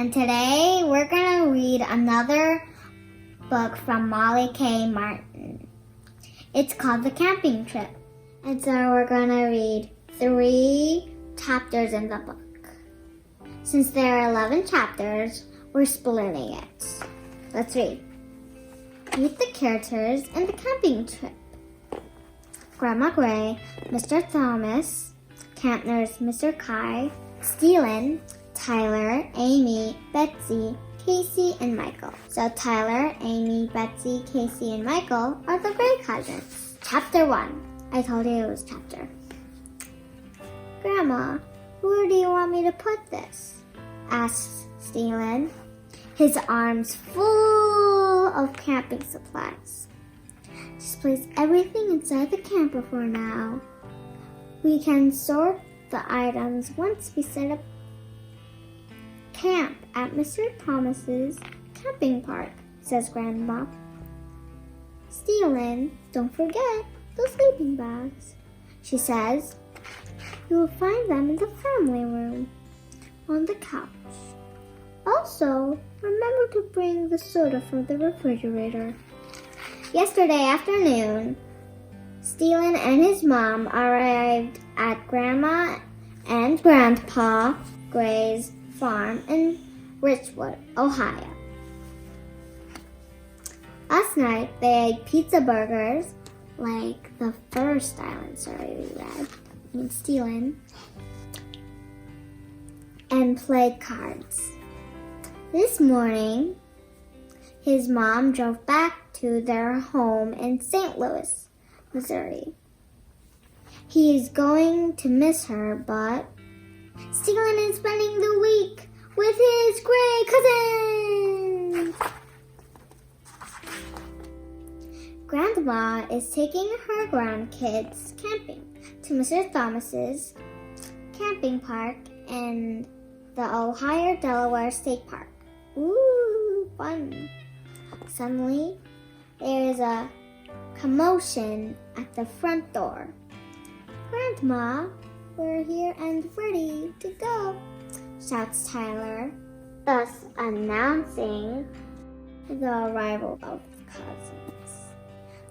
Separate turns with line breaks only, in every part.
and today we're going to read another book from Molly K. Martin. It's called The Camping Trip, and so we're going to read 3 chapters in the book. Since there are 11 chapters, we're splitting it. Let's read. Meet the characters in the camping trip. Grandma Gray, Mr. Thomas, Camp Nurse Mr. Kai, Steilyn, Tyler, Amy, Betsy, Casey, and Michael. So Tyler, Amy, Betsy, Casey, and Michael are the Gray cousins. Chapter 1. I told you it was chapter. Grandma, where do you want me to put this? Asks Steilyn, his arms full of camping supplies. Just place everything inside the camper for now. We can sort the items once we set up camp at Mr. Thomas's camping park, says Grandma. Steilyn, don't forget those sleeping bags, she says. You will find them in the family room, on the couch. Also, remember to bring the soda from the refrigerator. Yesterday afternoon, Steilyn and his mom arrived at Grandma and Grandpa Gray's farm in Richwood, Ohio. Last night, they ate pizza burgers, like the first Steilyn story we read, Steilyn, and played cards. This morning, his mom drove back to their home in St. Louis, Missouri. He is going to miss her, but Steilyn is spending the week with his Gray cousins. Grandma is taking her grandkids camping to Mr. Thomas's camping park in the Ohio-Delaware State Park. Ooh, fun. Suddenly, there is a commotion at the front door. Grandma, we're here and ready to go, shouts Tyler, thus announcing the arrival of the cousins.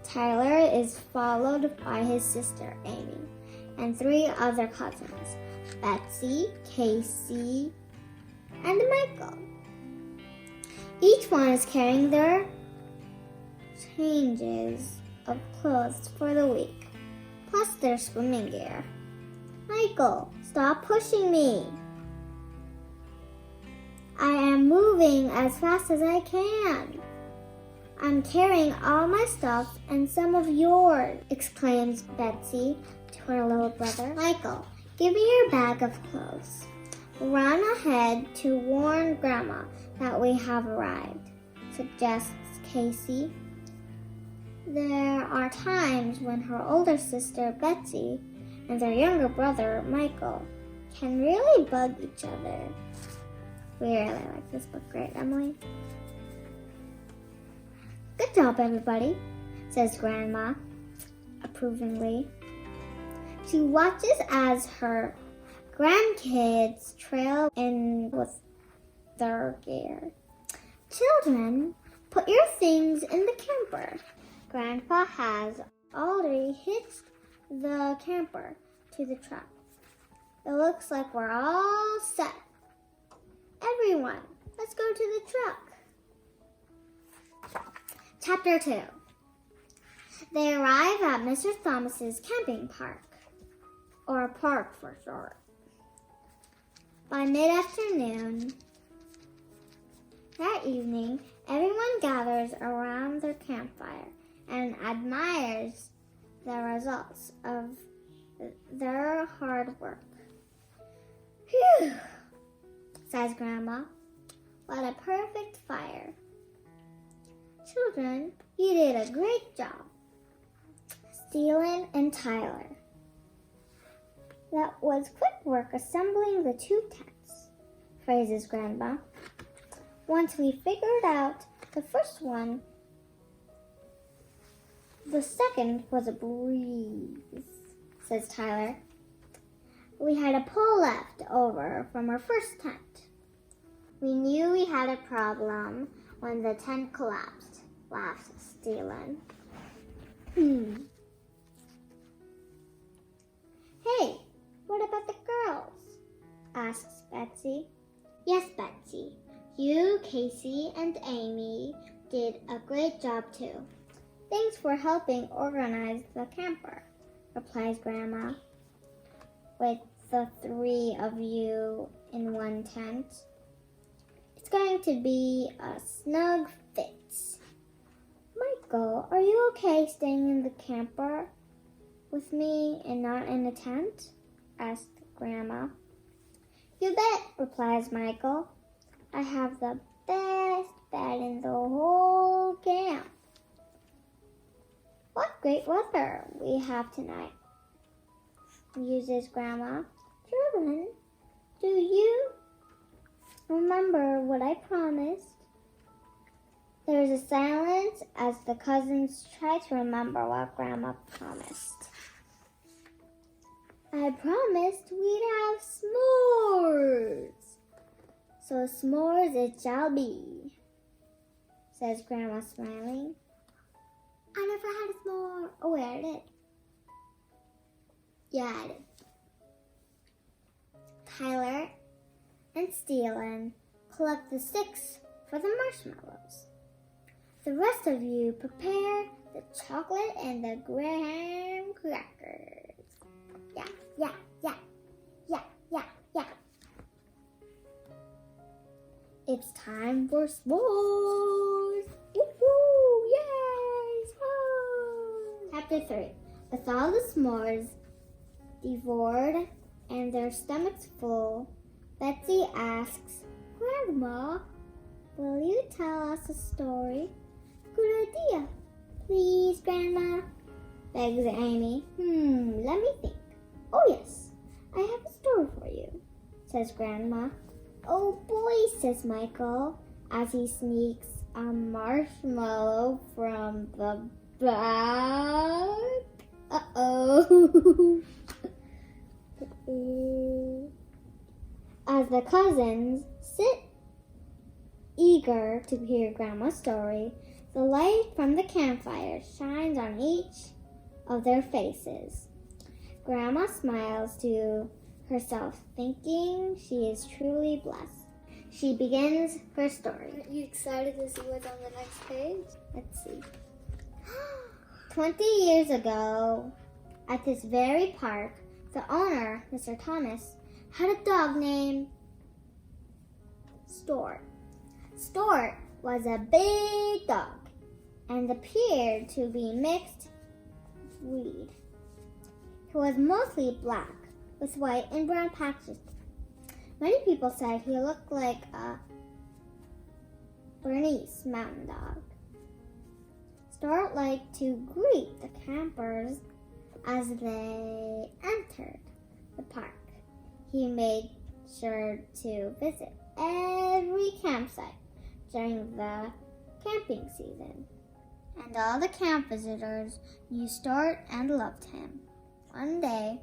Tyler is followed by his sister, Amy, and 3 other cousins, Betsy, Casey, and Michael. Each one is carrying their changes of clothes for the week, plus their swimming gear. Michael, stop pushing me. I am moving as fast as I can. I'm carrying all my stuff and some of yours, exclaims Betsy to her little brother. Michael, give me your bag of clothes. Run ahead to warn Grandma that we have arrived, suggests Casey. There are times when her older sister, Betsy, and their younger brother, Michael, can really bug each other. We really like this book, right, Emily? Good job, everybody, says Grandma, approvingly. She watches as her grandkids trail in with their gear. Children, put your things in the camper. Grandpa has already hitched the camper to the truck. It looks like we're all set. Everyone, let's go to the truck. Chapter 2. They arrive at Mr. Thomas's camping park, or park for short. By mid-afternoon that evening, everyone gathers around their campfire and admires the results of their hard work. Phew, says Grandma. What a perfect fire. Children, you did a great job. Steilyn and Tyler. That was quick work assembling the 2 tents, phrases Grandma. Once we figured out the first one, the second was a breeze, says Tyler. We had a pole left over from our first tent. We knew we had a problem when the tent collapsed, laughed Steilyn. Hey, what about the girls? Asks Betsy. Yes, Betsy. You, Casey, and Amy did a great job too. Thanks for helping organize the camper, replies Grandma. With the three of you in one tent, it's going to be a snug fit. Michael, are you okay staying in the camper with me and not in a tent? Asked Grandma. You bet, replies Michael. I have the best bed in the whole camp. What great weather we have tonight, muses Grandma. Children, do you remember what I promised? There is a silence as the cousins try to remember what Grandma promised. I promised we'd have s'mores. So s'mores it shall be, says Grandma, smiling. I never had a s'more. Oh, wait, I did. Yeah, I did. Tyler and Steilyn collect the sticks for the marshmallows. The rest of you prepare the chocolate and the graham crackers. Yeah, yeah, yeah, yeah, yeah, yeah. It's time for s'mores. Woo-hoo, yay, s'mores. Chapter 3. With all the s'mores devoured and their stomachs full, Betsy asks, Grandma, will you tell us a story? Good idea. Please, Grandma, begs Amy. Let me think. Oh, yes, I have a story for you, says Grandma. Oh, boy, says Michael, as he sneaks a marshmallow from the back. Uh-oh. As the cousins sit eager to hear Grandma's story, the light from the campfire shines on each of their faces. Grandma smiles to herself, thinking she is truly blessed. She begins her story.
Are you excited to see what's on the next page?
Let's see. 20 years ago, at this very park, the owner, Mr. Thomas, had a dog named Stort. Stort was a big dog and appeared to be mixed breed. He was mostly black with white and brown patches. Many people said he looked like a Bernese mountain dog. Stort liked to greet the campers as they entered the park. He made sure to visit every campsite during the camping season, and all the camp visitors knew Stort and loved him. One day,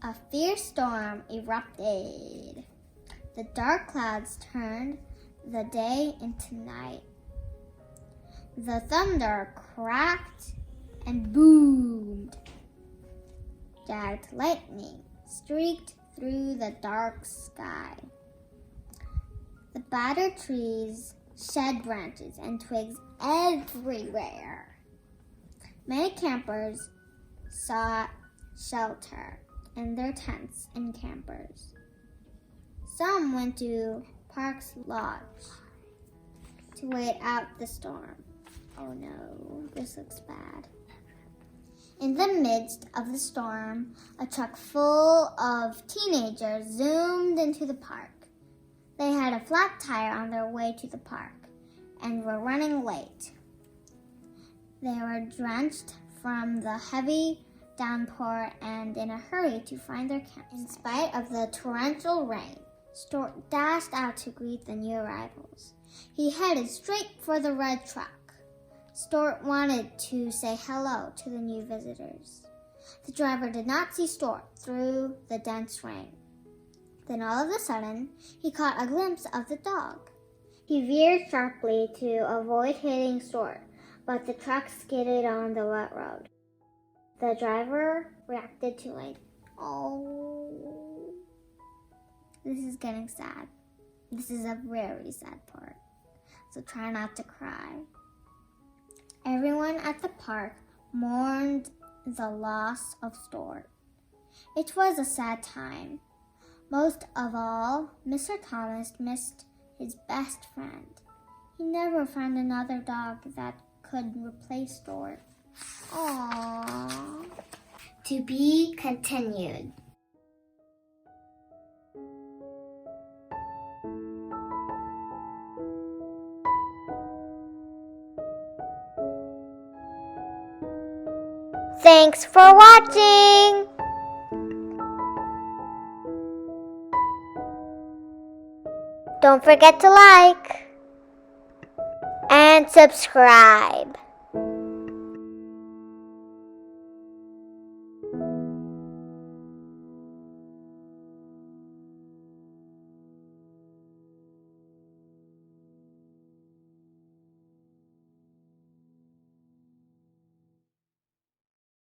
a fierce storm erupted. The dark clouds turned the day into night. The thunder cracked and boomed. Jagged lightning streaked through the dark sky. The battered trees shed branches and twigs everywhere. Many campers sought shelter in their tents and campers. Some went to Park's Lodge to wait out the storm. Oh no, this looks bad. In the midst of the storm, a truck full of teenagers zoomed into the park. They had a flat tire on their way to the park and were running late. They were drenched from the heavy downpour and in a hurry to find their camp. In spite of the torrential rain, Stort dashed out to greet the new arrivals. He headed straight for the red truck. Stort wanted to say hello to the new visitors. The driver did not see Stort through the dense rain. Then all of a sudden, he caught a glimpse of the dog. He veered sharply to avoid hitting Stuart, but the truck skidded on the wet road. The driver reacted too late. Oh, this is getting sad. This is a very sad part, so try not to cry. Everyone at the park mourned the loss of Stuart. It was a sad time. Most of all, Mr. Thomas missed his best friend. He never found another dog that could replace Stuart. Aww. To be continued. Thanks for watching! Don't forget to like and subscribe.